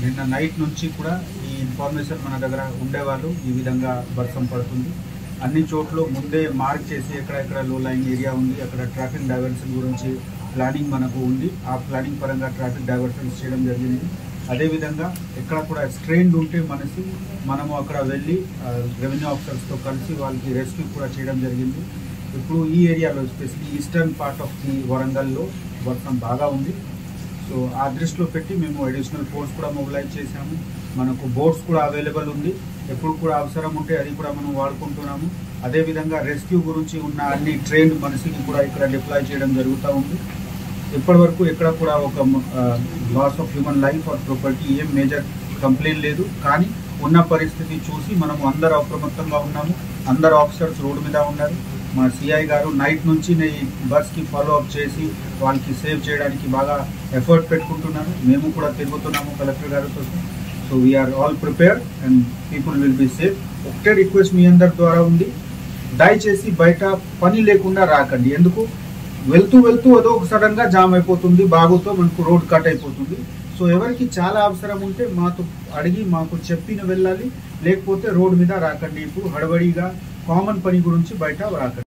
నిన్న నైట్ నుంచి కూడా ఈ ఇన్ఫర్మేషన్ మన దగ్గర ఉండేవాళ్ళు ఈ విధంగా వర్షం పడుతుంది. అన్ని చోట్ల ముందే మార్క్ చేసి ఎక్కడెక్కడ లో లైన్ ఏరియా ఉంది, అక్కడ ట్రాఫిక్ డైవర్షన్ గురించి ప్లానింగ్ మనకు ఉంది. ఆ ప్లానింగ్ పరంగా ట్రాఫిక్ డైవర్షన్స్ చేయడం జరిగింది. అదేవిధంగా ఎక్కడ కూడా స్ట్రెయిన్డ్ ఉంటే మనము అక్కడ వెళ్ళి రెవెన్యూ ఆఫీసర్స్తో కలిసి వాళ్ళకి రెస్క్యూ కూడా చేయడం జరిగింది. ఇప్పుడు ఈ ఏరియాలో especially eastern part of the వరంగల్లో వర్షం బాగా ఉంది. సో ఆ దృష్టిలో పెట్టి మేము అడిషనల్ ఫోర్స్ కూడా మొబిలైజ్ చేశాము. మనకు బోట్స్ కూడా అవైలబుల్ ఉంది. ఎప్పుడు కూడా అవసరం ఉంటే అది కూడా మనం వాడుకుంటున్నాము. అదేవిధంగా రెస్క్యూ గురించి ఉన్న అన్ని ట్రైన్డ్ మనిషిని కూడా ఇక్కడ డిప్లాయ్ చేయడం జరుగుతూ ఉంది. ఇప్పటి వరకు ఎక్కడ కూడా ఒక loss of human life or property ఏం మేజర్ కంప్లైంట్ లేదు. కానీ ఉన్న పరిస్థితి చూసి మనము అందరూ అప్రమత్తంగా ఉన్నాము. అందరు ఆఫీసర్స్ రోడ్డు మీద ఉన్నారు. మా సిఐ గారు నైట్ నుంచి ఈ బస్కి ఫాలో అప్ చేసి వాళ్ళకి సేవ్ చేయడానికి బాగా ఎఫర్ట్ పెట్టుకుంటున్నారు. మేము కూడా తిరుగుతున్నాము కలెక్టర్ గారితో. So we're all prepared and people will be safe. ఒకటే రిక్వెస్ట్ మీ అందరి ద్వారా ఉంది, దయచేసి బయట పని లేకుండా రాకండి. ఎందుకు వెళ్తూ అదో సడన్ గా జామ్ అయిపోతుంది, బాగుతో మనకు రోడ్ కట్ అయిపోతుంది. సో ఎవరికి చాలా అవసరం ఉంటే మాతో అడిగి మాకు చెప్పిన వెళ్ళాలి, లేకపోతే రోడ్ మీద రాకండి. ఇప్పుడు హడబడిగా కామన్ పని గురించి బయట రాకండి.